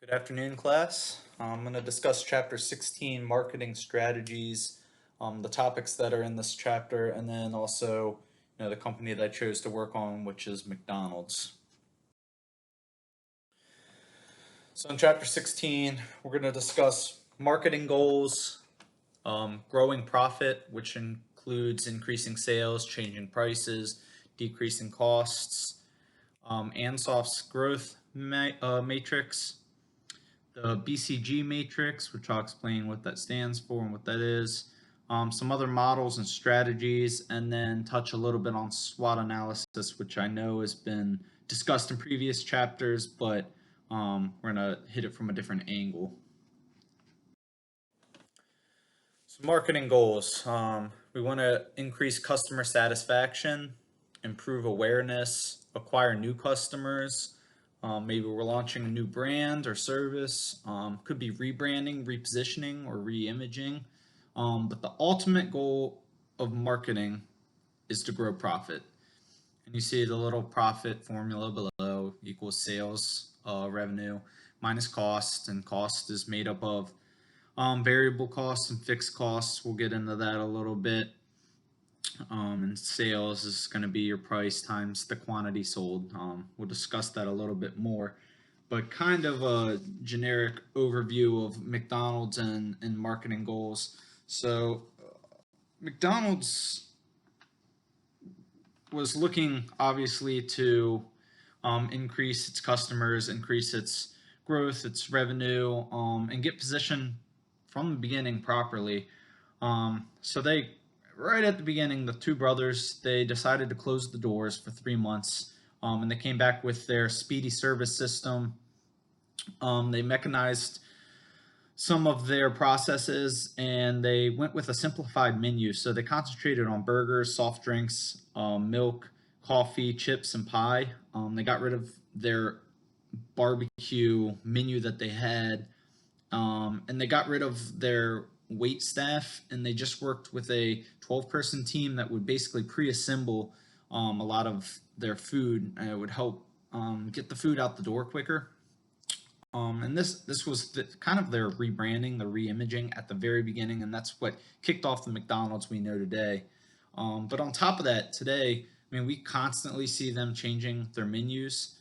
Good afternoon, class. I'm going to discuss Chapter 16, Marketing Strategies, the topics that are in this chapter, and then also, the company that I chose to work on, which is McDonald's. So in Chapter 16, we're going to discuss marketing goals, growing profit, which includes increasing sales, changing prices, decreasing costs, Ansoff's growth matrix, the BCG matrix, which I'll explain what that stands for and what that is, some other models and strategies, and then touch a little bit on SWOT analysis, which I know has been discussed in previous chapters, but we're going to hit it from a different angle. So marketing goals. We want to increase customer satisfaction, improve awareness, acquire new customers. Maybe we're launching a new brand or service. Could be rebranding, repositioning, or re-imaging. But the ultimate goal of marketing is to grow profit. And you see the little profit formula below equals sales revenue minus cost, and cost is made up of variable costs and fixed costs. We'll get into that a little bit. And sales is going to be your price times the quantity sold. We'll discuss that a little bit more, but kind of a generic overview of McDonald's and marketing goals. So McDonald's was looking obviously to increase its customers, increase its growth, its revenue, and get positioned from the beginning properly. So they, right at the beginning, the two brothers, they decided to close the doors for 3 months, and they came back with their speedy service system. They mechanized some of their processes, and they went with a simplified menu. So they concentrated on burgers, soft drinks, milk, coffee, chips, and pie. They got rid of their barbecue menu that they had, and they got rid of their wait staff, and they just worked with a 12-person team that would basically pre-assemble a lot of their food, and it would help get the food out the door quicker. And this was kind of their rebranding, the re-imaging at the very beginning, and that's what kicked off the McDonald's we know today. But on top of that, today, we constantly see them changing their menus.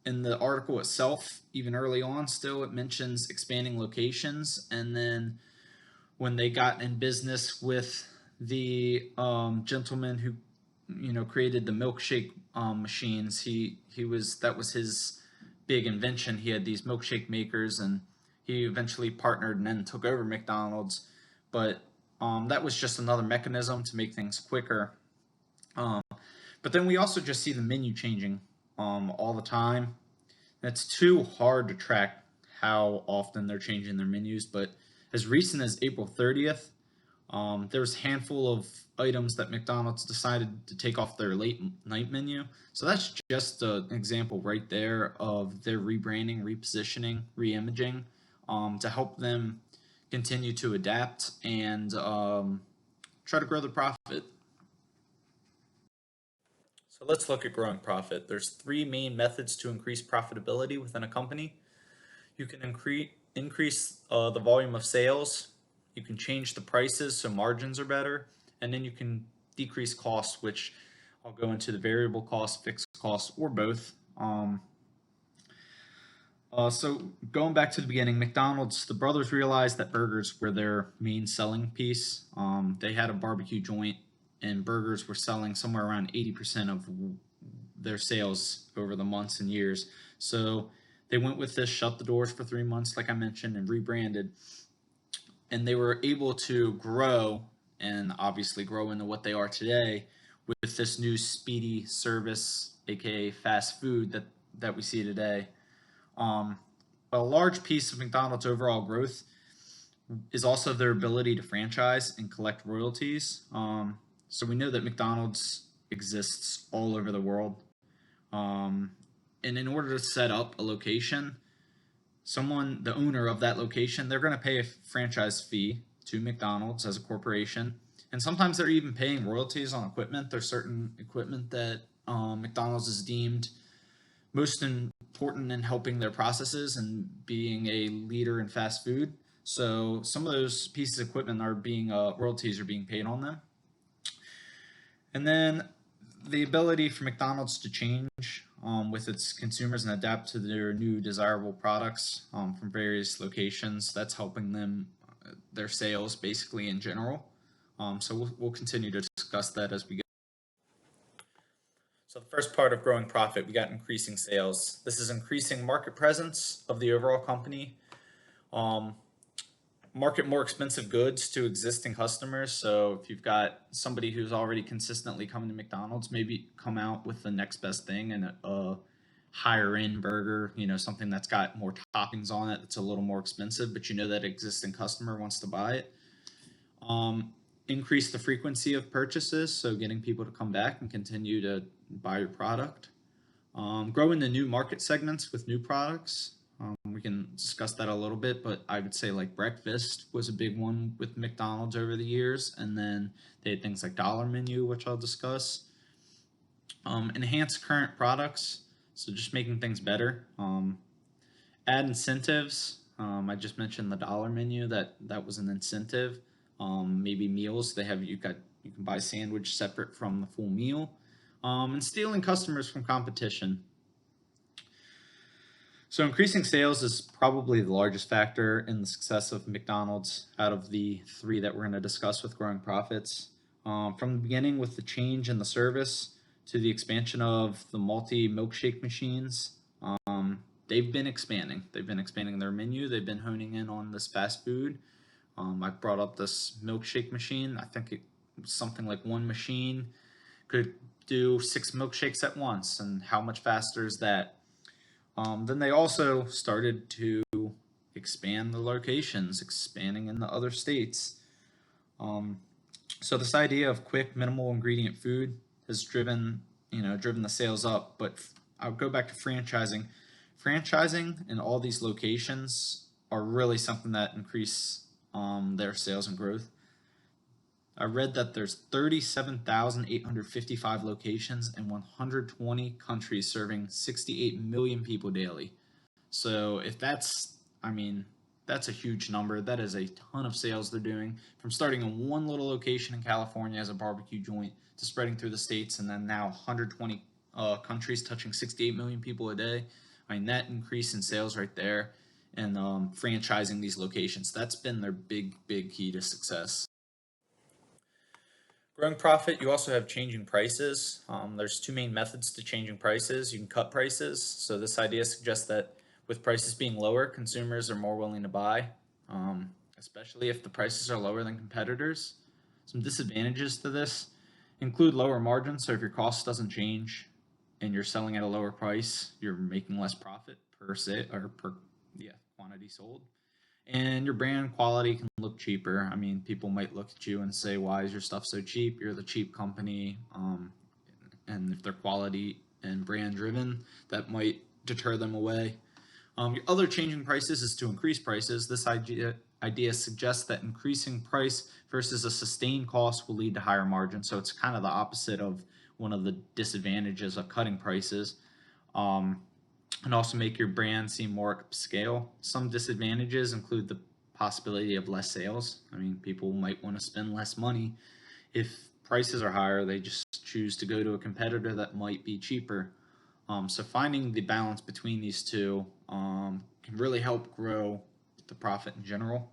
In the article itself, even early on still, it mentions expanding locations. And then when they got in business with the gentleman who, created the milkshake machines, that was his big invention. He had these milkshake makers, and he eventually partnered and then took over McDonald's. But that was just another mechanism to make things quicker. But then we also just see the menu changing all the time. It's too hard to track how often they're changing their menus, but as recent as April 30th, there was a handful of items that McDonald's decided to take off their late night menu. So that's just an example right there of their rebranding, repositioning, re-imaging to help them continue to adapt and try to grow the profit. So let's look at growing profit. There's 3 main methods to increase profitability within a company. You can increase the volume of sales. You can change the prices so margins are better. And then you can decrease costs, which I'll go into the variable costs, fixed costs, or both. So going back to the beginning, McDonald's, the brothers realized that burgers were their main selling piece. They had a barbecue joint, and burgers were selling somewhere around 80% of their sales over the months and years. So they went with this, shut the doors for 3 months, like I mentioned, and rebranded. And they were able to grow, and obviously grow into what they are today with this new speedy service, aka fast food that we see today. A large piece of McDonald's overall growth is also their ability to franchise and collect royalties. So we know that McDonald's exists all over the world. And in order to set up a location, the owner of that location, they're going to pay a franchise fee to McDonald's as a corporation. And sometimes they're even paying royalties on equipment. There's certain equipment that McDonald's is deemed most important in helping their processes and being a leader in fast food. So some of those pieces of equipment are being royalties are being paid on them. And then the ability for McDonald's to change with its consumers and adapt to their new desirable products from various locations. That's helping them, their sales basically in general. So we'll continue to discuss that as we go. So the first part of growing profit, we got increasing sales. This is increasing market presence of the overall company. Um, Market more expensive goods to existing customers. So if you've got somebody who's already consistently coming to McDonald's, maybe come out with the next best thing and a higher end burger, something that's got more toppings on it, that's a little more expensive, but that existing customer wants to buy it. Increase the frequency of purchases, so getting people to come back and continue to buy your product. Grow into new market segments with new products. We can discuss that a little bit, but I would say like breakfast was a big one with McDonald's over the years, and then they had things like dollar menu, which I'll discuss. Enhance current products, so just making things better. Add incentives. I just mentioned the dollar menu, that was an incentive. Maybe meals, you can buy a sandwich separate from the full meal. And stealing customers from competition. So increasing sales is probably the largest factor in the success of McDonald's out of the three that we're going to discuss with growing profits. From the beginning with the change in the service to the expansion of the multi-milkshake machines, they've been expanding. They've been expanding their menu. They've been honing in on this fast food. I brought up this milkshake machine. I think it was something like one machine could do 6 milkshakes at once, and how much faster is that? Then they also started to expand the locations, expanding in the other states. So this idea of quick, minimal ingredient food has driven the sales up. But I'll go back to franchising. Franchising in all these locations are really something that increase their sales and growth. I read that there's 37,855 locations in 120 countries serving 68 million people daily. So if that's a huge number. That is a ton of sales they're doing, from starting in one little location in California as a barbecue joint to spreading through the states, and then now 120 countries touching 68 million people a day. That increase in sales right there, and franchising these locations, that's been their big key to success. Growing profit, you also have changing prices. There's two main methods to changing prices. You can cut prices. So this idea suggests that with prices being lower, consumers are more willing to buy, especially if the prices are lower than competitors. Some disadvantages to this include lower margins. So if your cost doesn't change and you're selling at a lower price, you're making less profit per quantity sold. And your brand quality can look cheaper. People might look at you and say, why is your stuff so cheap? You're the cheap company. And if they're quality and brand driven, that might deter them away. Your other changing prices is to increase prices. This idea suggests that increasing price versus a sustained cost will lead to higher margins. So it's kind of the opposite of one of the disadvantages of cutting prices. And also make your brand seem more upscale. Some disadvantages include the possibility of less sales. People might want to spend less money. If prices are higher, they just choose to go to a competitor that might be cheaper. So finding the balance between these two can really help grow the profit in general.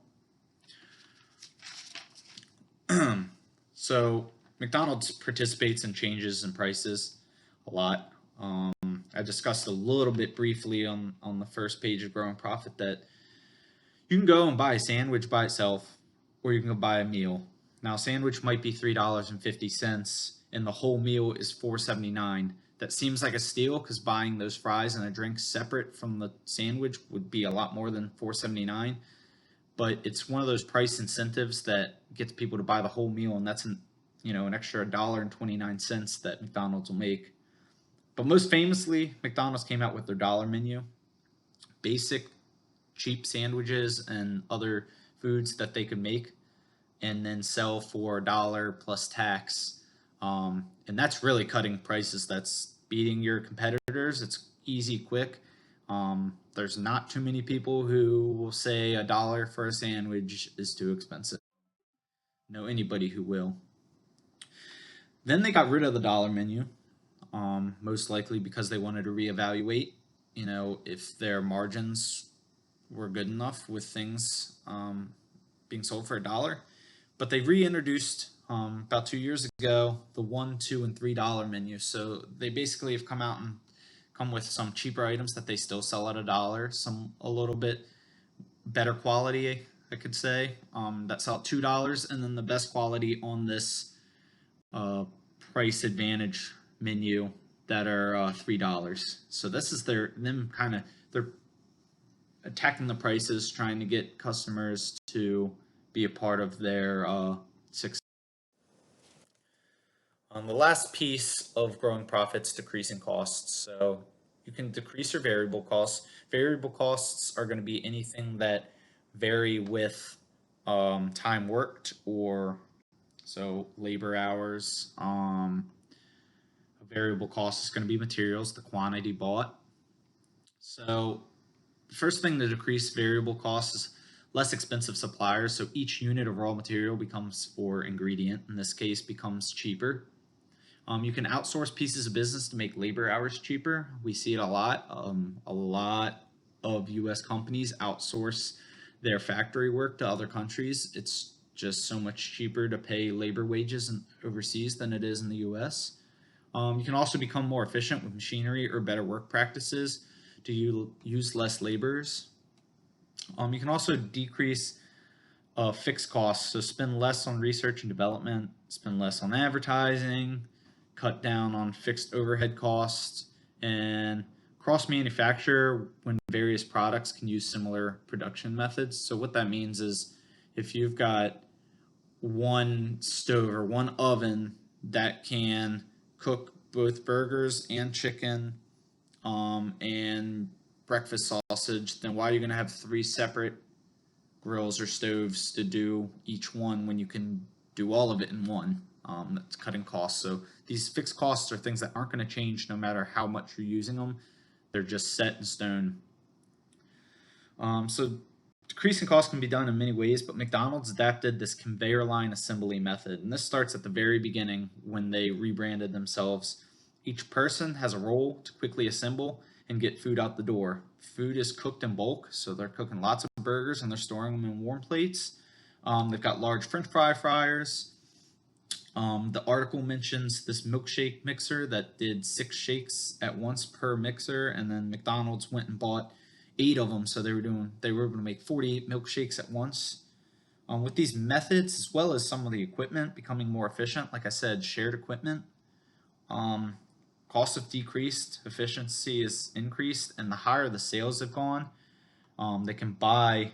So McDonald's participates in changes in prices a lot. I discussed a little bit briefly on the first page of Growing Profit that you can go and buy a sandwich by itself, or you can go buy a meal. Now, a sandwich might be $3.50, and the whole meal is $4.79. That seems like a steal because buying those fries and a drink separate from the sandwich would be a lot more than $4.79. But it's one of those price incentives that gets people to buy the whole meal, and that's an extra $1.29 that McDonald's will make. But most famously, McDonald's came out with their dollar menu. Basic, cheap sandwiches and other foods that they could make and then sell for $1 plus tax. And that's really cutting prices. That's beating your competitors. It's easy, quick. There's not too many people who will say $1 for a sandwich is too expensive. Know anybody who will. Then they got rid of the dollar menu, most likely because they wanted to reevaluate, if their margins were good enough with things being sold for $1. But they reintroduced about 2 years ago the $1, $2, and $3 menu. So they basically have come out and come with some cheaper items that they still sell at $1, some a little bit better quality, I could say, that sell at $2, and then the best quality on this uh, price advantage menu that are $3. So this is they're attacking the prices, trying to get customers to be a part of their success. The last piece of growing profits, decreasing costs. So you can decrease your variable costs. Variable costs are going to be anything that vary with time worked, or so labor hours. A variable cost is going to be materials, the quantity bought. So the first thing to decrease variable costs is less expensive suppliers. So each unit of raw material becomes, or ingredient in this case, becomes cheaper. You can outsource pieces of business to make labor hours cheaper. We see it a lot. A lot of U.S. companies outsource their factory work to other countries. It's just so much cheaper to pay labor wages overseas than it is in the U.S. You can also become more efficient with machinery or better work practices to use less laborers. You can also decrease fixed costs, so spend less on research and development, spend less on advertising, cut down on fixed overhead costs, and cross-manufacture when various products can use similar production methods. So what that means is if you've got one stove or one oven that can cook both burgers and chicken and breakfast sausage, then why are you going to have three separate grills or stoves to do each one when you can do all of it in one? That's cutting costs. So these fixed costs are things that aren't going to change no matter how much you're using them. They're just set in stone. So decreasing costs can be done in many ways, but McDonald's adapted this conveyor line assembly method. And this starts at the very beginning when they rebranded themselves. Each person has a role to quickly assemble and get food out the door. Food is cooked in bulk, so they're cooking lots of burgers and they're storing them in warm plates. They've got large French fry fryers. The article mentions this milkshake mixer that did 6 shakes at once per mixer, and then McDonald's went and bought 8 of them, so they were able to make 48 milkshakes at once. With these methods, as well as some of the equipment becoming more efficient, like I said, shared equipment, costs have decreased, efficiency is increased, and the higher the sales have gone, they can buy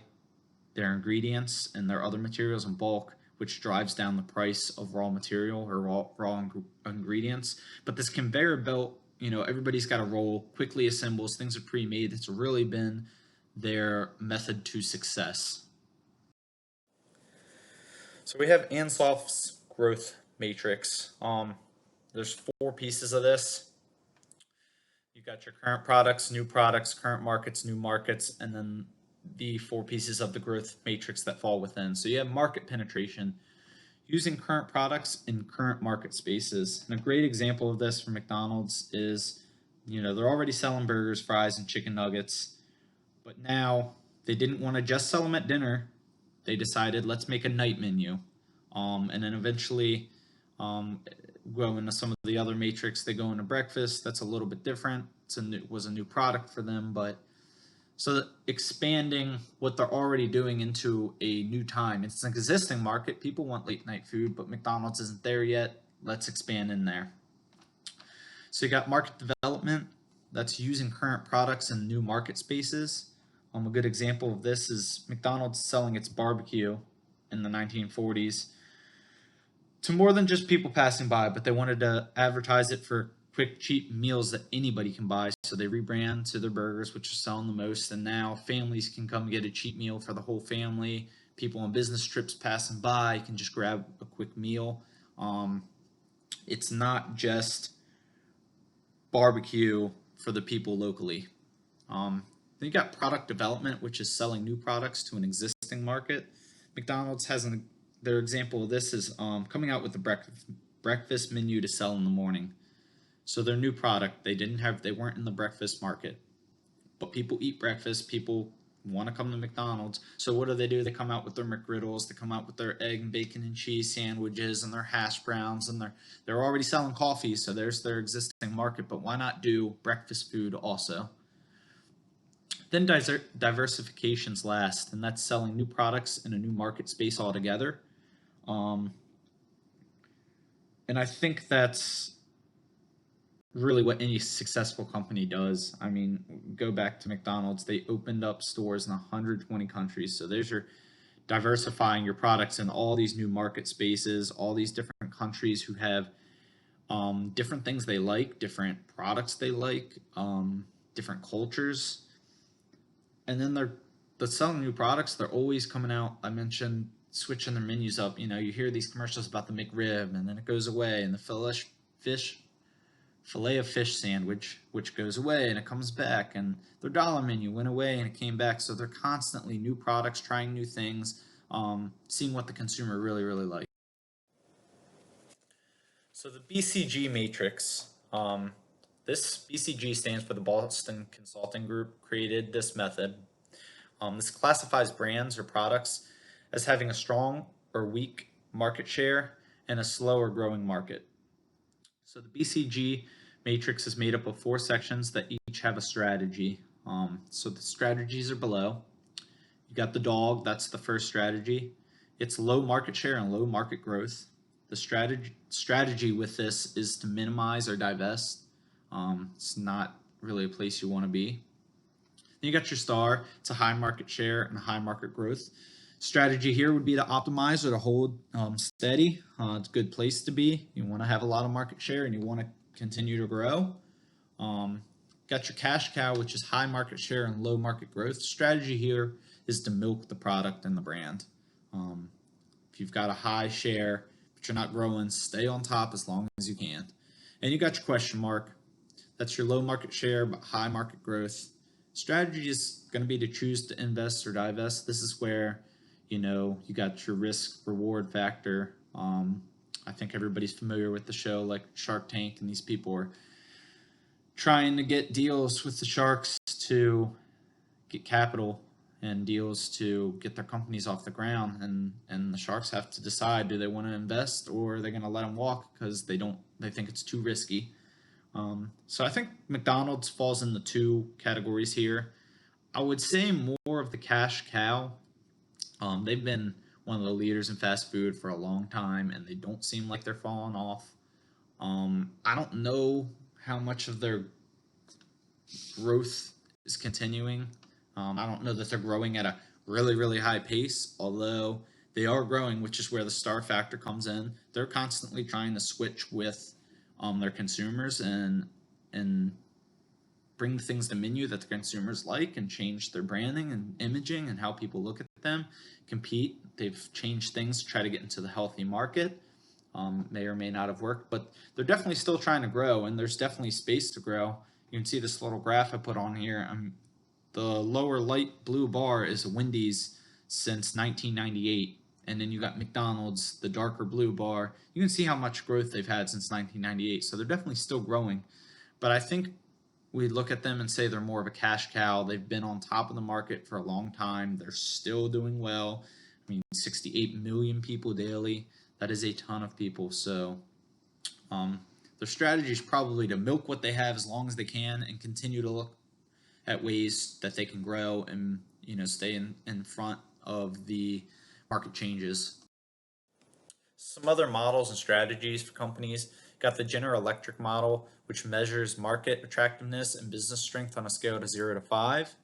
their ingredients and their other materials in bulk, which drives down the price of raw material or raw ingredients. But this conveyor belt, everybody's got a role, quickly assembles, things are pre-made. It's really been their method to success. So we have Ansloff's growth matrix. There's 4 pieces of this. You got your current products, current markets, new markets, and then the 4 pieces of the growth matrix that fall within. So you have market penetration, using current products in current market spaces. And a great example of this for McDonald's is, they're already selling burgers, fries, and chicken nuggets, but now they didn't want to just sell them at dinner. They decided, let's make a night menu. And then eventually go into some of the other matrix. They go into breakfast. That's a little bit different. Was a new product for them, but so expanding what they're already doing into a new time. It's an existing market. People want late night food, but McDonald's isn't there yet. Let's expand in there. So you got market development. That's using current products in new market spaces. A good example of this is McDonald's selling its barbecue in the 1940s to more than just people passing by, but they wanted to advertise it for quick, cheap meals that anybody can buy. So they rebrand to their burgers, which are selling the most. And now families can come get a cheap meal for the whole family. People on business trips passing by can just grab a quick meal. It's not just barbecue for the people locally. Then you got product development, which is selling new products to an existing market. McDonald's has their example of this is coming out with the breakfast menu to sell in the morning. So their new product, they weren't in the breakfast market, but people eat breakfast. People want to come to McDonald's. So what do? They come out with their McGriddles. They come out with their egg and bacon and cheese sandwiches and their hash browns, and they're already selling coffee. So there's their existing market. But why not do breakfast food also? Then diversification's last, and that's selling new products in a new market space altogether. Um, and I think that's really what any successful company does. I mean, go back to McDonald's. They opened up stores in 120 countries. So there's your diversifying your products in all these new market spaces, all these different countries who have different things they like, different products they like, different cultures. And then they're selling new products. They're always coming out. I mentioned switching their menus up. You know, you hear these commercials about the McRib, and then it goes away, and the filet of fish sandwich, which goes away and it comes back, and their dollar menu went away and it came back. So they're constantly new products, trying new things, seeing what the consumer really likes. So the BCG matrix, this BCG stands for the Boston Consulting Group, created this method. This classifies brands or products as having a strong or weak market share and a slow or growing market. So the BCG matrix is made up of 4 sections that each have a strategy. So the strategies are below. You got the dog, that's the first strategy. It's low market share and low market growth. The strategy with this is to minimize or divest. It's not really a place you want to be. Then you got your star. It's a high market share and a high market growth. Strategy here would be to optimize or to hold steady. It's a good place to be. You want to have a lot of market share and you want to continue to grow. Got your cash cow, which is high market share and low market growth. Strategy here is to milk the product and the brand. If you've got a high share but you're not growing, stay on top as long as you can. And you got your question mark. That's your low market share but high market growth. Strategy is going to be to choose to invest or divest. This is where, you know, you got your risk reward factor. I think everybody's familiar with the show like Shark Tank, and these people are trying to get deals with the sharks to get capital and deals to get their companies off the ground, and the sharks have to decide, do they want to invest or are they going to let them walk because they think it's too risky. So I think McDonald's falls in the 2 categories here. I would say more of the cash cow. They've been one of the leaders in fast food for a long time, and they don't seem like they're falling off. I don't know how much of their growth is continuing. I don't know that they're growing at a really high pace, although they are growing, which is where the star factor comes in. They're constantly trying to switch with their consumers and bring things to menu that the consumers like and change their branding and imaging and how people look at them, compete. They've changed things to try to get into the healthy market. May or may not have worked, but they're definitely still trying to grow, and there's definitely space to grow. You can see this little graph I put on here. The lower light blue bar is Wendy's since 1998. And then you got McDonald's, the darker blue bar. You can see how much growth they've had since 1998. So they're definitely still growing. But I think we look at them and say they're more of a cash cow. They've been on top of the market for a long time. They're still doing well. I mean, 68 million people daily. That is a ton of people. So their strategy is probably to milk what they have as long as they can and continue to look at ways that they can grow and, you know, stay in front of the market changes. Some other models and strategies for companies. Got the General Electric model, which measures market attractiveness and business strength on a scale of 0 to 5.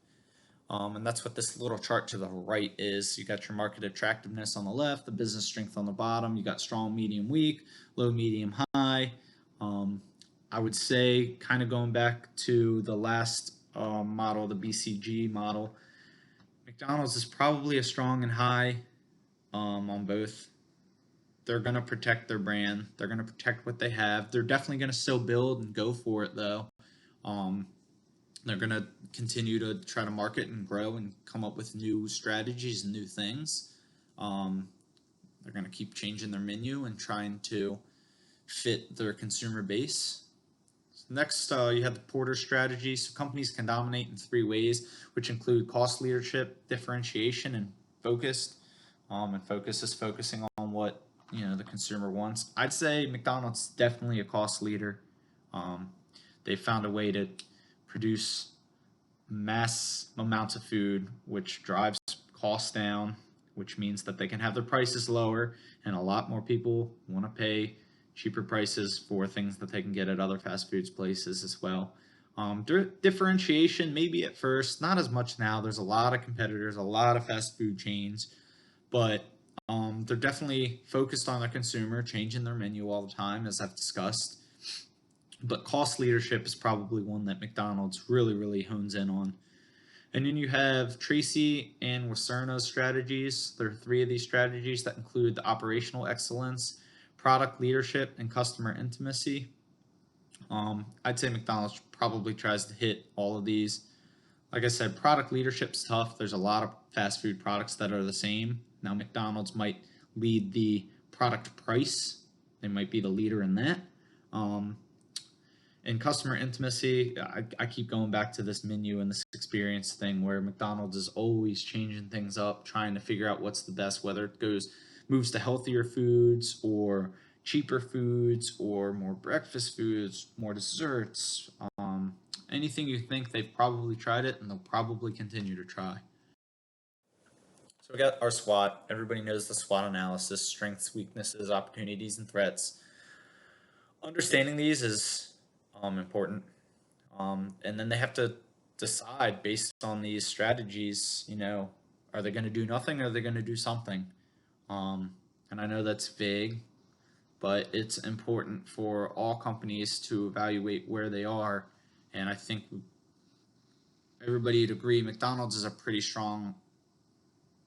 And that's what this little chart to the right is. You got your market attractiveness on the left, the business strength on the bottom. You got strong, medium, weak, low, medium, high. I would say, kind of going back to the last model, the BCG model, McDonald's is probably a strong and high on both. They're going to protect their brand. They're going to protect what they have. They're definitely going to still build and go for it, though. They're going to continue to try to market and grow and come up with new strategies and new things. Um, they're going to keep changing their menu and trying to fit their consumer base. Next, you have the Porter strategy. So companies can dominate in three ways, which include cost leadership, differentiation, and focus. And focus is focusing on what the consumer wants. I'd say McDonald's is definitely a cost leader. Um, they found a way to produce mass amounts of food, which drives costs down, which means that they can have their prices lower, and a lot more people want to pay cheaper prices for things that they can get at other fast foods places as well. Differentiation, maybe at first, not as much now. There's a lot of competitors, a lot of fast food chains, but they're definitely focused on their consumer, changing their menu all the time, as I've discussed. But cost leadership is probably one that McDonald's really, really hones in on. And then you have Tracy and Waserna's strategies. There are three of these strategies that include the operational excellence, product leadership, and customer intimacy. I'd say McDonald's probably tries to hit all of these. Like I said, product leadership's tough. There's a lot of fast food products that are the same. Now, McDonald's might lead the product price. They might be the leader in that. And customer intimacy, I keep going back to this menu and this experience thing where McDonald's is always changing things up, trying to figure out what's the best, whether it moves to healthier foods or cheaper foods or more breakfast foods, more desserts. Anything you think, they've probably tried it and they'll probably continue to try. So we got our SWOT. Everybody knows the SWOT analysis: strengths, weaknesses, opportunities, and threats. Understanding these is important. And then they have to decide based on these strategies, are they going to do nothing or are they going to do something? And I know that's vague, but it's important for all companies to evaluate where they are. And I think everybody would agree McDonald's is a pretty strong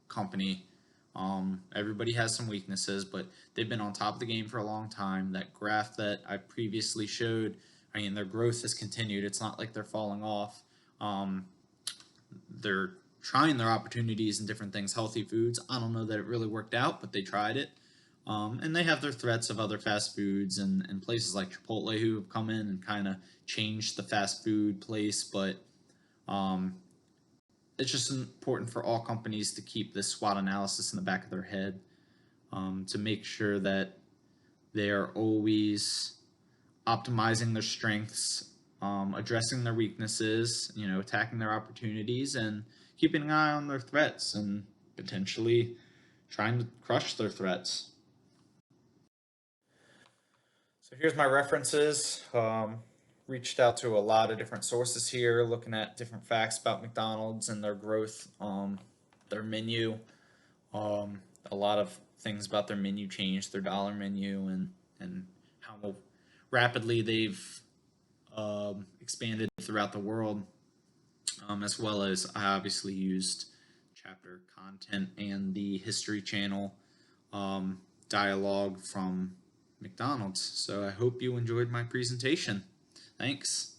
company. Everybody has some weaknesses, but they've been on top of the game for a long time. That graph that I previously showed, I mean, their growth has continued. It's not like they're falling off. They're trying their opportunities in different things. Healthy foods, I don't know that it really worked out, but they tried it. And they have their threats of other fast foods and places like Chipotle who have come in and kind of changed the fast food place. But it's just important for all companies to keep this SWOT analysis in the back of their head, to make sure that they are always optimizing their strengths, addressing their weaknesses, attacking their opportunities, and keeping an eye on their threats and potentially trying to crush their threats. So here's my references. Reached out to a lot of different sources here, looking at different facts about McDonald's and their growth, their menu, a lot of things about their menu change, their dollar menu, and how rapidly they've expanded throughout the world, as well as I obviously used chapter content and the History Channel dialogue from McDonald's. So I hope you enjoyed my presentation. Thanks.